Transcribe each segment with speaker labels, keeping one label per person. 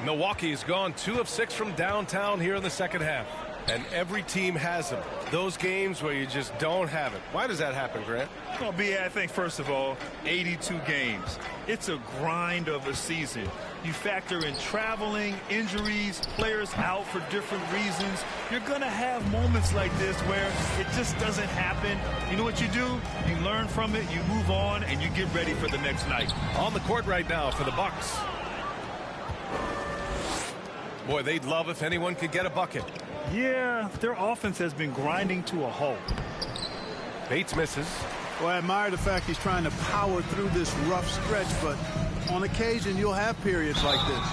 Speaker 1: Milwaukee's gone 2 of 6 from downtown here in the second half. And every team has them. Those games where you just don't have it. Why does that happen, Grant?
Speaker 2: Well, B.A., I think, first of all, 82 games. It's a grind of a season. You factor in traveling, injuries, players out for different reasons. You're going to have moments like this where it just doesn't happen. You know what you do? You learn from it, you move on, and you get ready for the next night.
Speaker 1: On the court right now for the Bucks. Boy, they'd love if anyone could get a bucket.
Speaker 2: Yeah, their offense has been grinding to a halt.
Speaker 1: Bates misses.
Speaker 3: Well, I admire the fact he's trying to power through this rough stretch, but on occasion you'll have periods like this.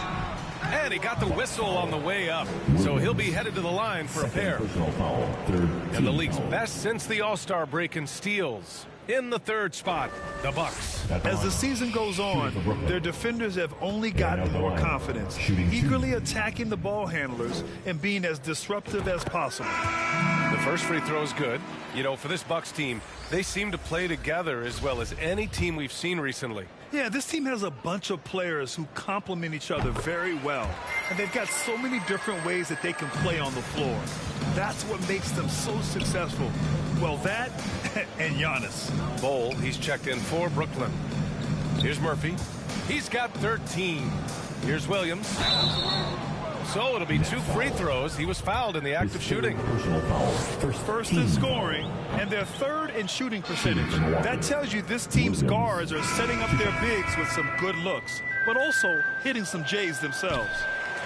Speaker 1: And he got the whistle on the way up, so he'll be headed to the line for a pair. And the league's best since the All-Star break in steals. In the third spot, the Bucks.
Speaker 2: As the season goes on, their defenders have only gotten more confidence, eagerly attacking the ball handlers and being as disruptive as possible.
Speaker 1: The first free throw is good. You know, for this Bucks team, they seem to play together as well as any team we've seen recently.
Speaker 2: Yeah, this team has a bunch of players who complement each other very well. And they've got so many different ways that they can play on the floor. That's what makes them so successful. Well, that and Giannis.
Speaker 1: Bol, he's checked in for Brooklyn. Here's Murphy. He's got 13. Here's Williams. So it'll be 2 free throws. He was fouled in the act of shooting.
Speaker 2: First in scoring, and they're third in shooting percentage. That tells you this team's guards are setting up their bigs with some good looks, but also hitting some J's themselves.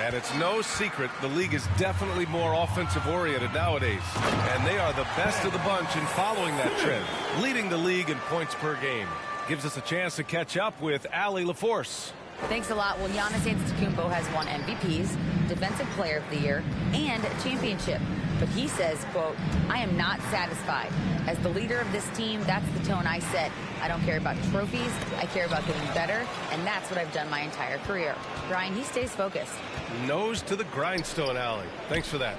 Speaker 1: And it's no secret the league is definitely more offensive-oriented nowadays. And they are the best of the bunch in following that trend, leading the league in points per game. Gives us a chance to catch up with Allie LaForce.
Speaker 4: Thanks a lot. Well, Giannis Antetokounmpo has won MVPs, Defensive Player of the Year, and a championship. But he says, quote, I am not satisfied. As the leader of this team, that's the tone I set. I don't care about trophies. I care about getting better, and that's what I've done my entire career. Brian, he stays focused.
Speaker 1: Nose to the grindstone, Allie. Thanks for that.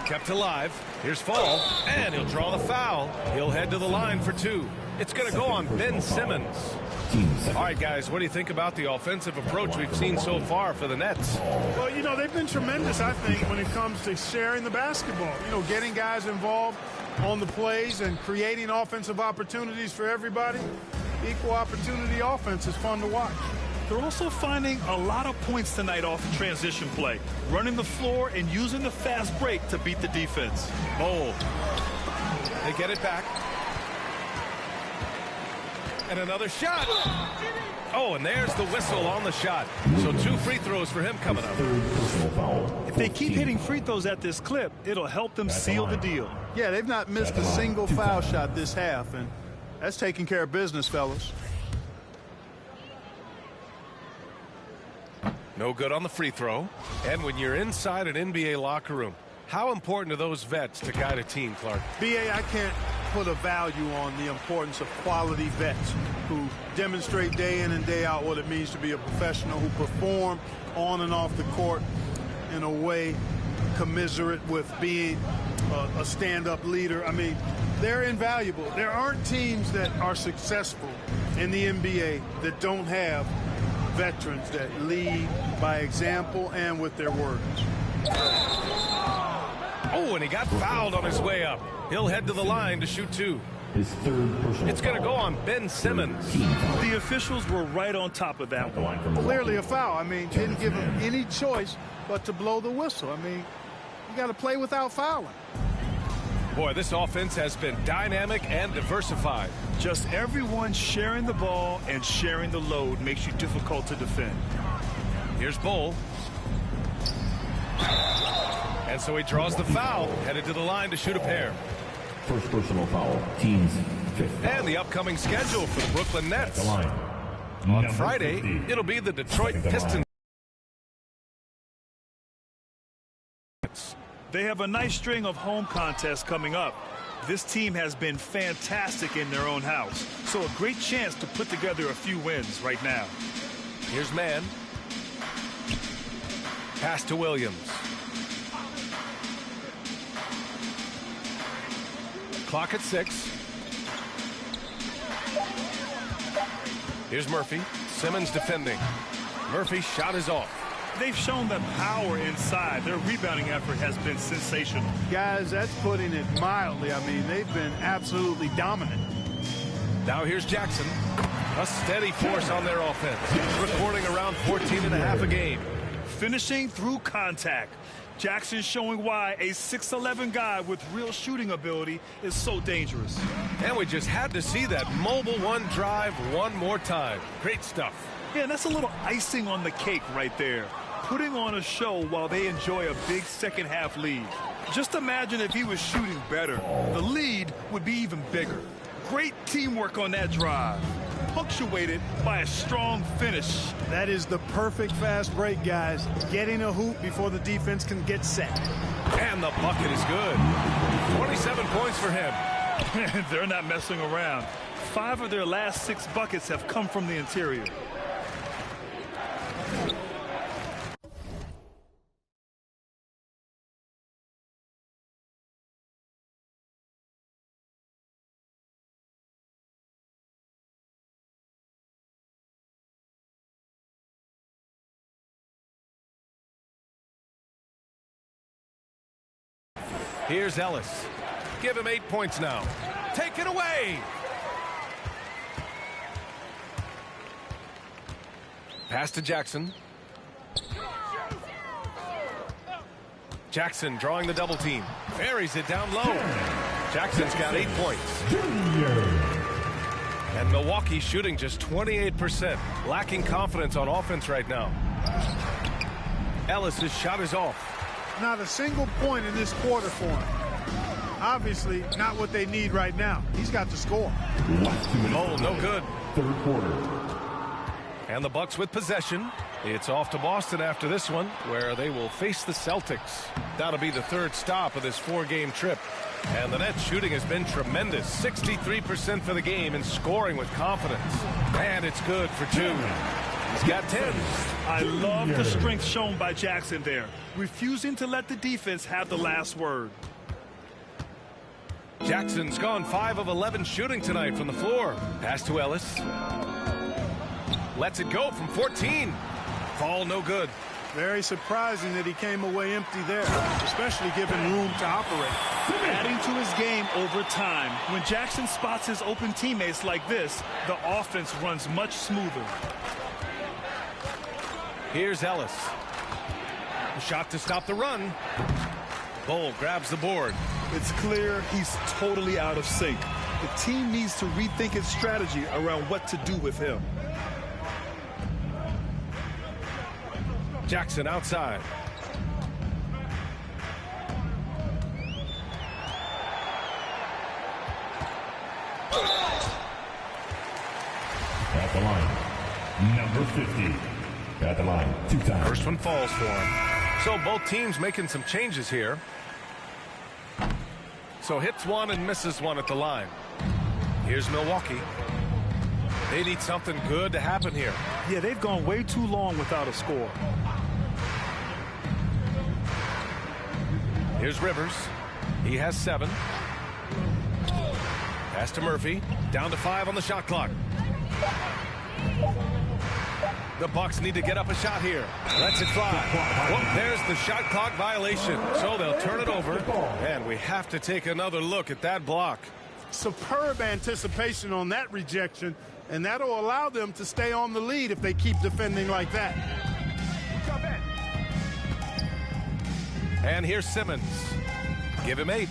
Speaker 1: Kept alive. Here's Fall, and he'll draw the foul. He'll head to the line for 2. It's going to go on Ben Simmons. All right, guys, what do you think about the offensive approach we've seen so far for the Nets?
Speaker 3: Well, you know, they've been tremendous, I think, when it comes to sharing the basketball. You know, getting guys involved on the plays and creating offensive opportunities for everybody. Equal opportunity offense is fun to watch.
Speaker 2: They're also finding a lot of points tonight off transition play, running the floor and using the fast break to beat the defense.
Speaker 1: Bol. They get it back. And another shot. Oh, and there's the whistle on the shot. So 2 free throws for him coming up.
Speaker 2: If they keep hitting free throws at this clip, it'll help them seal the deal.
Speaker 3: Yeah, they've not missed a single foul shot this half, and that's taking care of business, fellas.
Speaker 1: No good on the free throw. And when you're inside an NBA locker room, how important are those vets to guide a team, Clark?
Speaker 3: B.A., I can't put a value on the importance of quality vets who demonstrate day in and day out what it means to be a professional, who perform on and off the court in a way commiserate with being a stand-up leader. I mean, they're invaluable. There aren't teams that are successful in the NBA that don't have veterans that lead by example and with their words.
Speaker 1: Oh, and he got fouled on his way up. He'll head to the line to shoot 2.
Speaker 5: His third personal
Speaker 1: It's going to go on Ben Simmons.
Speaker 2: The officials were right on top of that one.
Speaker 3: Clearly a foul. I mean, didn't give him any choice but to blow the whistle. I mean, you got to play without fouling.
Speaker 1: Boy, this offense has been dynamic and diversified.
Speaker 2: Just everyone sharing the ball and sharing the load makes you difficult to defend.
Speaker 1: Here's Bol. And so he draws the foul, headed to the line to shoot a pair.
Speaker 5: First personal foul, team's 5th.
Speaker 1: And the upcoming schedule for the Brooklyn Nets.
Speaker 5: The line.
Speaker 1: On Friday, it'll be the Detroit Pistons.
Speaker 2: They have a nice string of home contests coming up. This team has been fantastic in their own house, so a great chance to put together a few wins right now.
Speaker 1: Here's Mann. Pass to Williams. Clock at 6. Here's Murphy. Simmons defending. Murphy's shot is off.
Speaker 2: they've shown the power inside. Their rebounding effort has been sensational.
Speaker 3: Guys, that's putting it mildly. I mean, they've been absolutely dominant.
Speaker 1: Now here's Jackson. A steady force on their offense. Recording around 14.5 a game.
Speaker 2: Finishing through contact. Jackson showing why a 6'11" guy with real shooting ability is so dangerous.
Speaker 1: And we just had to see that mobile one drive one more time. Great stuff.
Speaker 2: Yeah, and that's a little icing on the cake right there. Putting on a show while they enjoy a big second-half lead. Just imagine if he was shooting better. The lead would be even bigger. Great teamwork on that drive. Punctuated by a strong finish.
Speaker 3: That is the perfect fast break, guys. Getting a hoop before the defense can get set.
Speaker 1: And the bucket is good. 27 points for him.
Speaker 2: They're not messing around. 5 of their last 6 buckets have come from the interior.
Speaker 1: Here's Ellis. Give him 8 points now. Take it away. Pass to Jackson. Jackson drawing the double team. Buries it down low. Jackson's got 8 points. And Milwaukee shooting just 28%. Lacking confidence on offense right now. Ellis's shot is off.
Speaker 3: Not a single point in this quarter for him. Obviously, not what they need right now. He's got to score.
Speaker 1: Oh, no good.
Speaker 5: Third quarter.
Speaker 1: And the Bucks with possession. It's off to Boston after this one, where they will face the Celtics. That'll be the 3rd stop of this 4-game trip. And the Nets shooting has been tremendous. 63% for the game and scoring with confidence. And it's good for 2. He's got 10.
Speaker 2: I love the strength shown by Jackson there, refusing to let the defense have the last word.
Speaker 1: Jackson's gone 5 of 11 shooting tonight from the floor. Pass to Ellis. Lets it go from 14. Fall no good.
Speaker 3: Very surprising that he came away empty there, especially given room to operate.
Speaker 2: Adding to his game over time. When Jackson spots his open teammates like this, the offense runs much smoother.
Speaker 1: Here's Ellis. A shot to stop the run. Bull grabs the board.
Speaker 2: It's clear he's totally out of sync. The team needs to rethink its strategy around what to do with him.
Speaker 1: Jackson outside.
Speaker 5: At the line, number 50. At the line, 2 times.
Speaker 1: First one falls for him. So both teams making some changes here. So hits one and misses one at the line. Here's Milwaukee. They need something good to happen here.
Speaker 2: Yeah, they've gone way too long without a score.
Speaker 1: Here's Rivers. He has 7. Pass to Murphy. Down to 5 on the shot clock. The Bucks need to get up a shot here. Lets it fly. Well, there's the shot clock violation. So they'll turn it over. And we have to take another look at that block.
Speaker 3: Superb anticipation on that rejection, and that'll allow them to stay on the lead if they keep defending like that.
Speaker 1: And here's Simmons. Give him 8.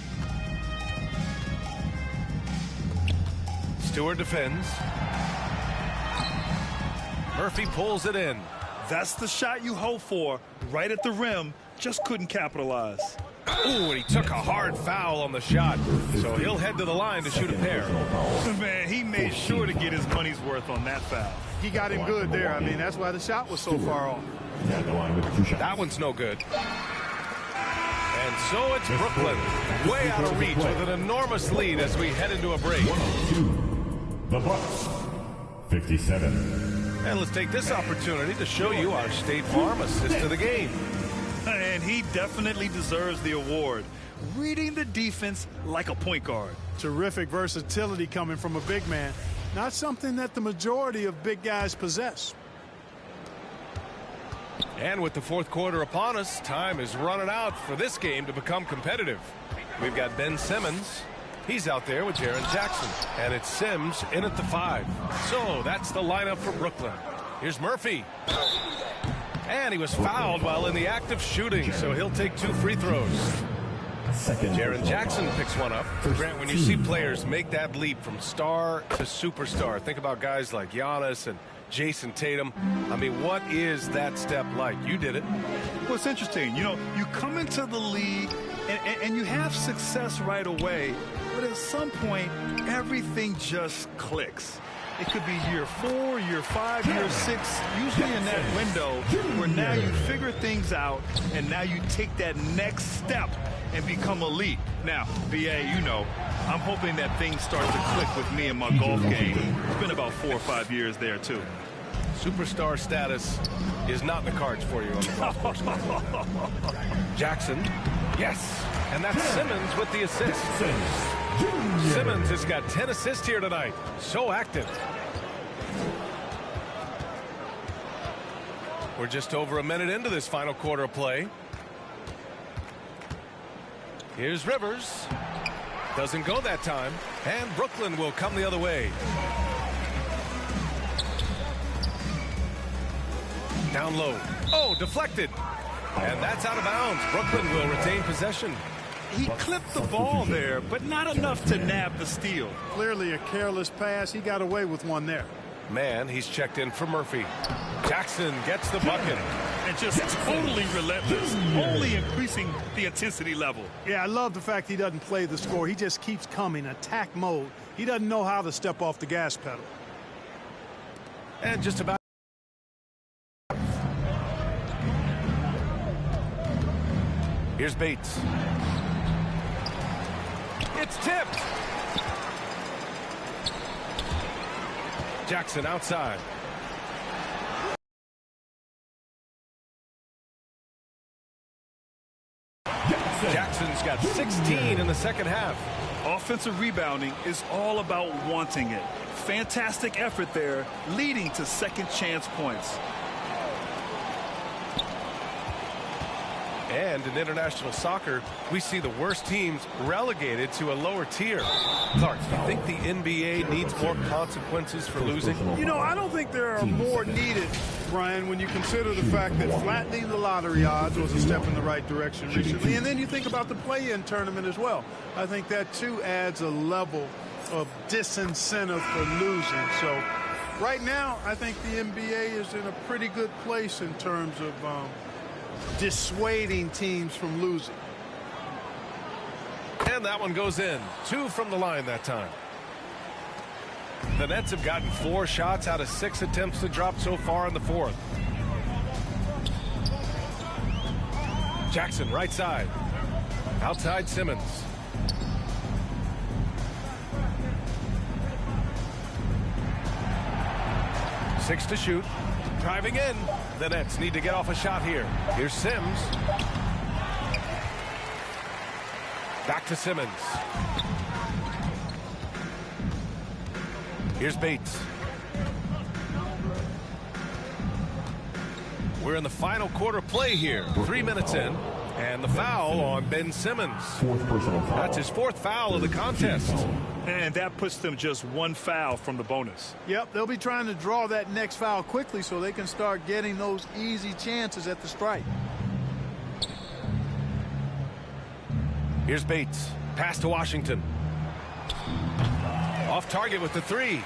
Speaker 1: Stewart defends. Murphy pulls it in.
Speaker 2: That's the shot you hope for. Right at the rim. Just couldn't capitalize.
Speaker 1: Ooh, and he took a hard foul on the shot. So he'll head to the line to shoot a pair.
Speaker 2: Man, he made sure to get his money's worth on that foul.
Speaker 3: He got him good there. I mean, that's why the shot was so far off.
Speaker 5: At the line with 2 shots.
Speaker 1: That one's no good. And so it's Brooklyn, way out of reach with an enormous lead as we head into a break.
Speaker 5: 102. The Bucks, 57.
Speaker 1: And let's take this opportunity to show you our State Farm assist of the game.
Speaker 2: And he definitely deserves the award. Reading the defense like a point guard.
Speaker 3: Terrific versatility coming from a big man. Not something that the majority of big guys possess.
Speaker 1: And with the fourth quarter upon us, time is running out for this game to become competitive. We've got Ben Simmons. He's out there with Jaren Jackson. And it's Sims in at the 5. So that's the lineup for Brooklyn. Here's Murphy. And he was fouled while in the act of shooting, so he'll take 2 free throws. Jaren Jackson picks one up. Grant, when you see players make that leap from star to superstar, think about guys like Giannis and Jason Tatum. I mean, what is that step like? You did it.
Speaker 2: Well, it's interesting. You know, you come into the league and you have success right away, but at some point, everything just clicks. It could be year 4, year 5, year 6, usually in that window where now you figure things out and now you take that next step and become elite. Now, BA, you know, I'm hoping that things start to click with me in my golf game. It's been about 4 or 5 years there, too.
Speaker 1: Superstar status is not in the cards for you on the golf course. Jackson, yes, and that's Simmons with the assist. Simmons has got 10 assists here tonight. So active. We're just over a minute into this final quarter of play. Here's Rivers. Doesn't go that time. And Brooklyn will come the other way. Down low. Oh, deflected. And that's out of bounds. Brooklyn will retain possession.
Speaker 2: He clipped the ball there, but not enough to nab the steal.
Speaker 3: Clearly a careless pass. He got away with one there.
Speaker 1: Man, he's checked in for Murphy. Jackson gets the bucket.
Speaker 2: And just totally relentless, only increasing the intensity level.
Speaker 3: Yeah, I love the fact he doesn't play the score. He just keeps coming, attack mode. He doesn't know how to step off the gas pedal.
Speaker 1: And just about. Here's Bates. It's tipped. Jackson outside. Jackson's got 16 in the second half.
Speaker 2: Offensive rebounding is all about wanting it. Fantastic effort there, leading to second chance points.
Speaker 1: And in international soccer, we see the worst teams relegated to a lower tier. Clark, do you think the NBA needs more consequences for losing?
Speaker 3: You know, I don't think there are more needed, Brian, when you consider the fact that flattening the lottery odds was a step in the right direction recently. And then you think about the play-in tournament as well. I think that, too, adds a level of disincentive for losing. So right now, I think the NBA is in a pretty good place in terms of dissuading teams from losing.
Speaker 1: And that one goes in. 2 from the line that time. The Nets have gotten 4 shots out of 6 attempts to drop so far in the fourth. Jackson right side. Outside Simmons. Six to shoot. Driving in. The Nets need to get off a shot here. Here's Sims. Back to Simmons. Here's Bates. We're in the final quarter play here. 3 minutes in. And the foul on Ben Simmons. That's his 4th foul of the contest.
Speaker 2: And that puts them just 1 foul from the bonus.
Speaker 3: Yep, they'll be trying to draw that next foul quickly so they can start getting those easy chances at the strike.
Speaker 1: Here's Bates. Pass to Washington. Off target with the 3.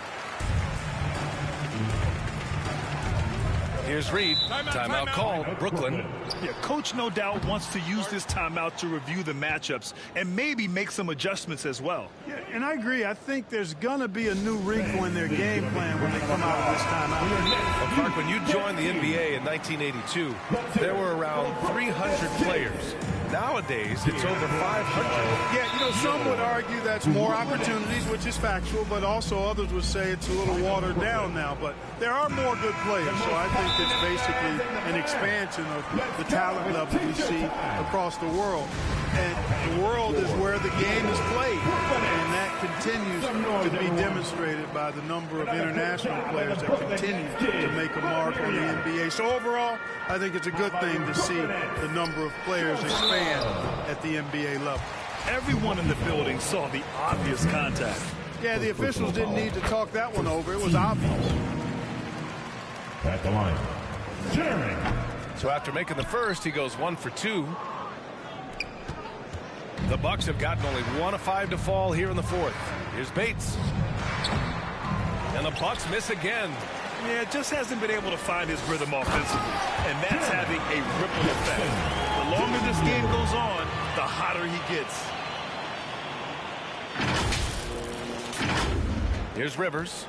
Speaker 1: Here's Reed. Timeout called. Brooklyn.
Speaker 2: Yeah, coach no doubt wants to use this timeout to review the matchups and maybe make some adjustments as well.
Speaker 3: Yeah, and I agree. I think there's going to be a new wrinkle in their game plan when they come out of this timeout.
Speaker 1: Well, Clark, when you joined the NBA in 1982, there were around 300 players. Nowadays, it's over 500.
Speaker 3: Yeah, you know, some would argue that's more opportunities, which is factual, but also others would say it's a little watered down now. But there are more good players, so I think it's basically an expansion of the talent level we see across the world. And the world is where the game is played. And that continues to be demonstrated by the number of international players that continue to make a mark on the NBA. So overall, I think it's a good thing to see the number of players expand at the NBA level.
Speaker 2: Everyone in the building saw the obvious contact.
Speaker 3: Yeah, the officials didn't need to talk that one over. It was obvious.
Speaker 5: At the line, Jeremy.
Speaker 1: So after making the first, he goes 1 for 2. The Bucks have gotten only 1 of 5 to fall here in the fourth. Here's Bates. And the Bucks miss again.
Speaker 2: Yeah, just hasn't been able to find his rhythm offensively. And that's having a ripple effect. The longer this game goes on, the hotter he gets.
Speaker 1: Here's Rivers.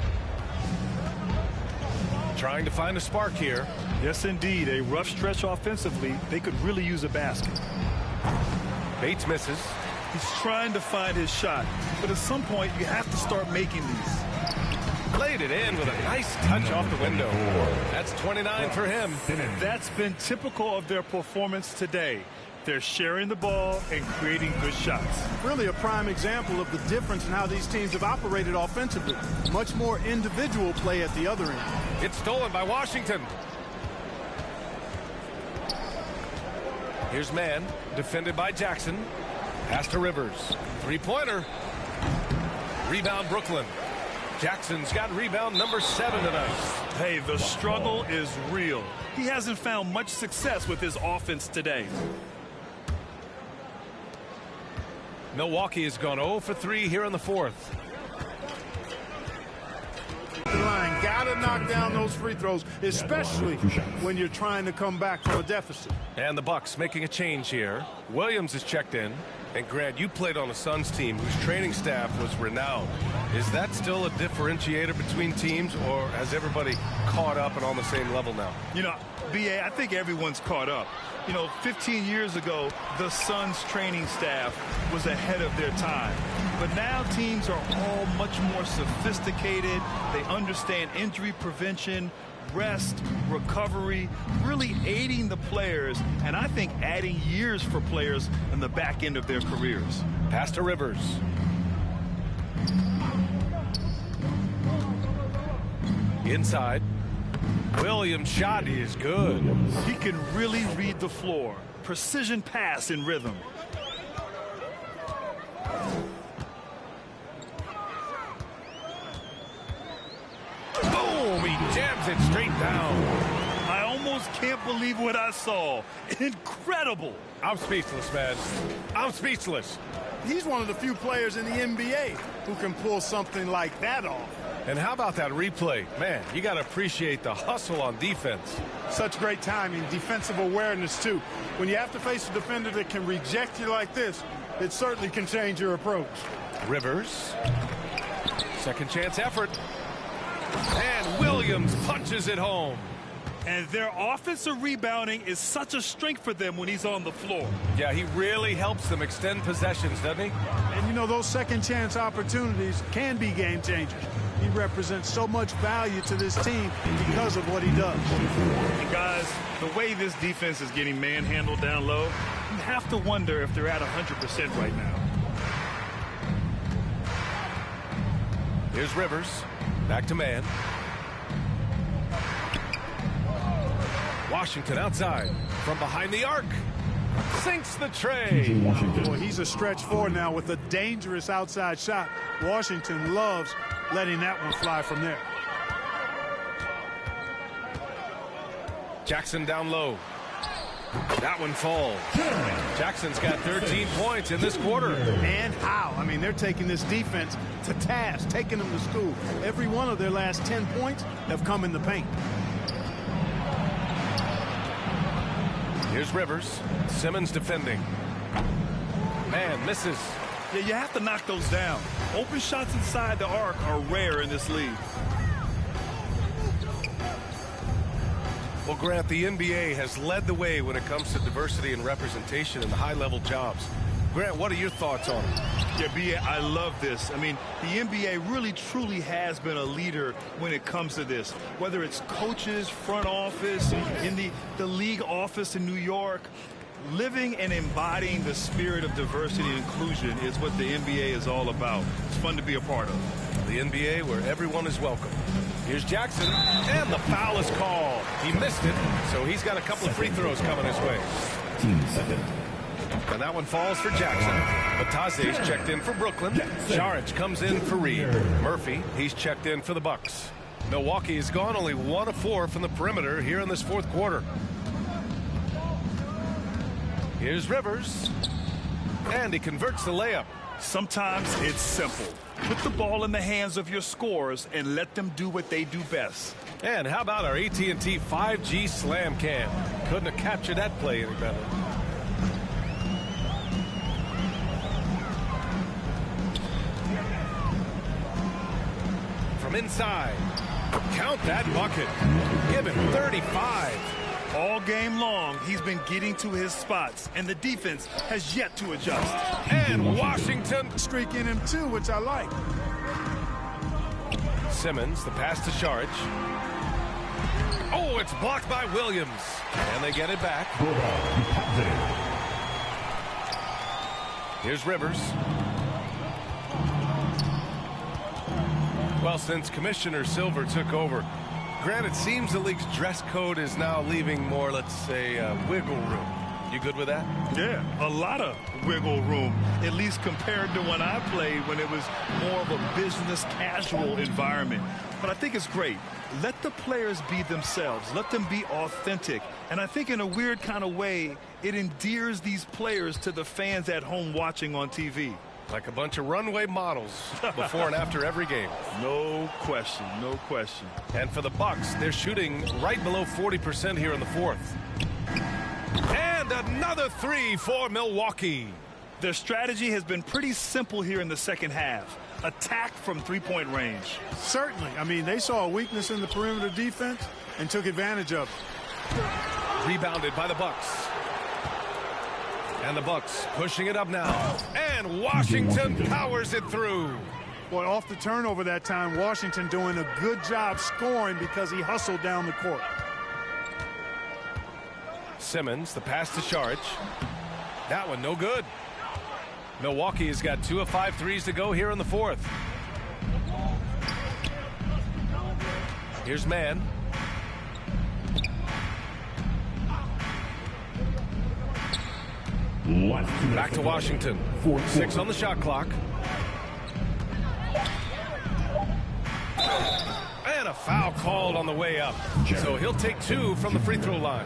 Speaker 1: Trying to find a spark here.
Speaker 2: Yes, indeed. A rough stretch offensively. They could really use a basket.
Speaker 1: Bates misses.
Speaker 2: He's trying to find his shot. But at some point, you have to start making these.
Speaker 1: Laid it in with a nice touch off the window. That's 29 for him.
Speaker 2: That's been typical of their performance today. They're sharing the ball and creating good shots.
Speaker 3: Really a prime example of the difference in how these teams have operated offensively. Much more individual play at the other end.
Speaker 1: It's stolen by Washington. Here's Mann, defended by Jackson. Pass to Rivers. Three-pointer. Rebound Brooklyn. Jackson's got rebound number 7 tonight.
Speaker 2: Hey, the struggle is real. He hasn't found much success with his offense today.
Speaker 1: Milwaukee has gone 0 for 3 here in the fourth.
Speaker 3: The line, gotta knock down those free throws, especially when you're trying to come back from a deficit.
Speaker 1: And the Bucks making a change here. Williams is checked in. And Grant, you played on a Suns team whose training staff was renowned. Is that still a differentiator between teams, or has everybody caught up and on the same level now?
Speaker 2: You know, B.A., I think everyone's caught up. You know, 15 years ago, the Suns training staff was ahead of their time. But now teams are all much more sophisticated. They understand injury prevention, rest, recovery, really aiding the players, and I think adding years for players in the back end of their careers.
Speaker 1: Pass to Rivers. Inside. Williams' shot is good.
Speaker 2: He can really read the floor. Precision pass in rhythm.
Speaker 1: Boom! He jams it straight down.
Speaker 2: I almost can't believe what I saw. Incredible.
Speaker 1: I'm speechless, man. I'm speechless.
Speaker 3: He's one of the few players in the NBA who can pull something like that off.
Speaker 1: And how about that replay? Man, you got to appreciate the hustle on defense.
Speaker 3: Such great timing, defensive awareness, too. When you have to face a defender that can reject you like this, it certainly can change your approach.
Speaker 1: Rivers. Second chance effort. And Williams punches it home.
Speaker 2: And their offensive rebounding is such a strength for them when he's on the floor.
Speaker 1: Yeah, he really helps them extend possessions, doesn't he?
Speaker 3: And, you know, those second chance opportunities can be game changers. He represents so much value to this team because of what he does.
Speaker 2: And guys, the way this defense is getting manhandled down low, you have to wonder if they're at 100% right now.
Speaker 1: Here's Rivers. Back to Mann. Washington outside from behind the arc. Sinks the tray.
Speaker 3: Boy, he's a stretch four now with a dangerous outside shot. Washington loves letting that one fly from there.
Speaker 1: Jackson down low. That one falls. Jackson's got 13 points in this quarter.
Speaker 3: And how? I mean, they're taking this defense to task, taking them to school. Every one of their last 10 points have come in the paint.
Speaker 1: Here's Rivers. Simmons defending. Man misses.
Speaker 2: Yeah, you have to knock those down. Open shots inside the arc are rare in this league.
Speaker 1: Well, Grant, the NBA has led the way when it comes to diversity and representation in the high-level jobs. Grant, what are your thoughts on it?
Speaker 2: Yeah, B.A., I love this. I mean, the NBA really, truly has been a leader when it comes to this. Whether it's coaches, front office, in the league office in New York, living and embodying the spirit of diversity and inclusion is what the NBA is all about. It's fun to be a part of.
Speaker 1: The NBA where everyone is welcome. Here's Jackson, and the foul is called. He missed it, so he's got a couple of free throws coming his way.
Speaker 5: Team second.
Speaker 1: And that one falls for Jackson. Bataze's checked in for Brooklyn. Saric comes in for Reed. Murphy, he's checked in for the Bucks. Milwaukee has gone only 1 of 4 from the perimeter here in this fourth quarter. Here's Rivers, and he converts the layup.
Speaker 2: Sometimes it's simple. Put the ball in the hands of your scorers and let them do what they do best.
Speaker 1: And how about our AT&T 5G slam cam? Couldn't have captured that play any better. From inside, count that bucket. Give him 35.
Speaker 2: All game long, he's been getting to his spots, and the defense has yet to adjust.
Speaker 1: And Washington
Speaker 3: Streak in him too, which I like.
Speaker 1: Simmons, the pass to Saric. Oh, it's blocked by Williams. And they get it back. Here's Rivers. Well, since Commissioner Silver took over, Grant, it seems the league's dress code is now leaving more, let's say, wiggle room. You good with that?
Speaker 2: Yeah, a lot of wiggle room, at least compared to when I played, when it was more of a business casual environment. But I think it's great. Let the players be themselves. Let them be authentic. And I think in a weird kind of way, it endears these players to the fans at home watching on TV.
Speaker 1: Like a bunch of runway models before and after every game.
Speaker 2: No question, no question.
Speaker 1: And for the Bucks, they're shooting right below 40% here in the fourth. And another three for Milwaukee.
Speaker 2: Their strategy has been pretty simple here in the second half. Attack from three-point range.
Speaker 3: Certainly. I mean, they saw a weakness in the perimeter defense and took advantage of it.
Speaker 1: Rebounded by the Bucks. And the Bucks pushing it up now. And Washington powers it through.
Speaker 3: Boy, off the turnover that time, Washington doing a good job scoring because he hustled down the court.
Speaker 1: Simmons, the pass to Saric. That one no good. Milwaukee has got 2 of 5 threes to go here in the fourth. Here's Mann. Back to Washington. 6 on the shot clock. And a foul called on the way up. So he'll take 2 from the free throw line.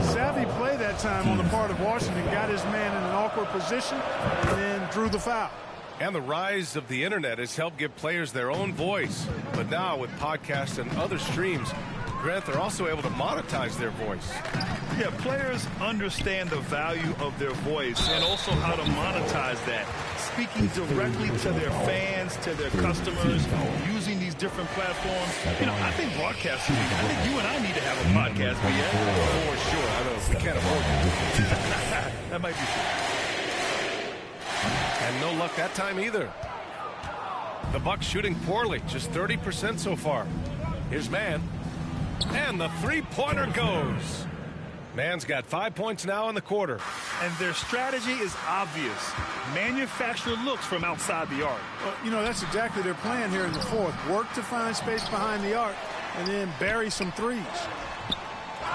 Speaker 3: Savvy play that time on the part of Washington. Got his man in an awkward position and then drew the foul.
Speaker 1: And the rise of the internet has helped give players their own voice. But now with podcasts and other streams, Grant, they're also able to monetize their voice.
Speaker 2: Yeah, players understand the value of their voice and also how to monetize that. Speaking directly to their fans, to their customers, using these different platforms. You know, I think broadcasters, I think you and I need to have a podcast, BS.
Speaker 1: For sure. I know we can't afford it.
Speaker 2: That might be true.
Speaker 1: And no luck that time either. The Bucks shooting poorly, just 30% so far. Here's Mann. And the three-pointer goes. Mann's got 5 points now in the quarter.
Speaker 2: And their strategy is obvious. Manufacture looks from outside the arc.
Speaker 3: Well, you know, that's exactly their plan here in the fourth. Work to find space behind the arc and then bury some threes.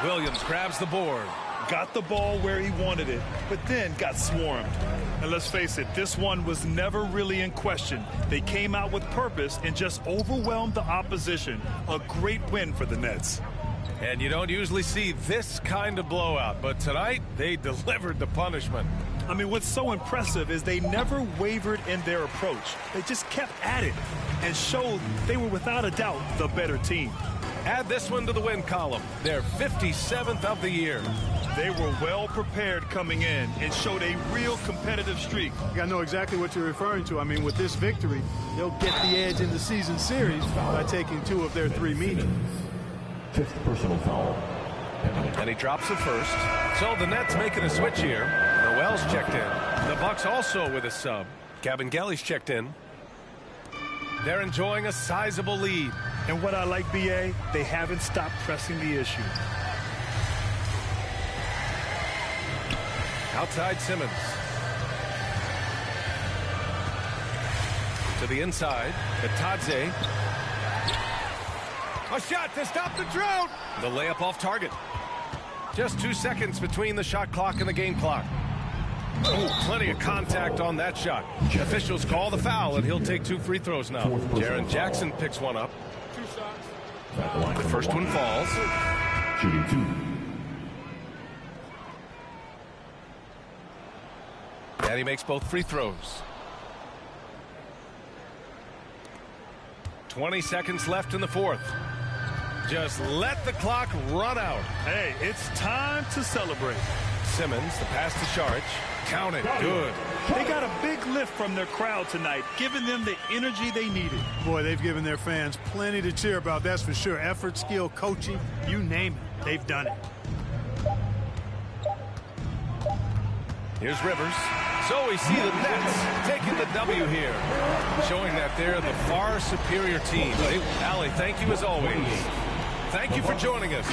Speaker 1: Williams grabs the board.
Speaker 2: Got the ball where he wanted it, but then got swarmed. And let's face it, this one was never really in question. They came out with purpose and just overwhelmed the opposition. A great win for the Nets.
Speaker 1: And you don't usually see this kind of blowout, but tonight they delivered the punishment.
Speaker 2: I mean, what's so impressive is they never wavered in their approach. They just kept at it and showed they were without a doubt the better team.
Speaker 1: Add this one to the win column. They're 57th of the year.
Speaker 2: They were well prepared coming in and showed a real competitive streak.
Speaker 3: I know exactly what you're referring to. I mean, with this victory, they'll get the edge in the season series by taking 2 of their 3 meetings.
Speaker 5: 5th personal foul.
Speaker 1: And he drops the first. So the Nets making a switch here. Noel's checked in. The Bucks also with a sub. Kabengele's checked in. They're enjoying a sizable lead.
Speaker 2: And what I like, BA, they haven't stopped pressing the issue.
Speaker 1: Outside Simmons. To the inside. Katadze. A shot to stop the drought. The layup off target. Just 2 seconds between the shot clock and the game clock. Ooh, plenty of contact on that shot. Officials call the foul, and he'll take 2 free throws now. Jaren Jackson picks one up. The first one falls.
Speaker 5: Shooting 2.
Speaker 1: And he makes both free throws. 20 seconds left in the fourth. Just let the clock run out.
Speaker 2: Hey, it's time to celebrate.
Speaker 1: Simmons, the pass to Sharch. Count it. Good.
Speaker 2: They got a big lift from their crowd tonight, giving them the energy they needed.
Speaker 3: Boy, they've given their fans plenty to cheer about, that's for sure. Effort, skill, coaching, you name it, they've done it.
Speaker 1: Here's Rivers. So we see the Nets taking the W here, showing that they're the far superior team. Allie, thank you as always. Thank you for joining us.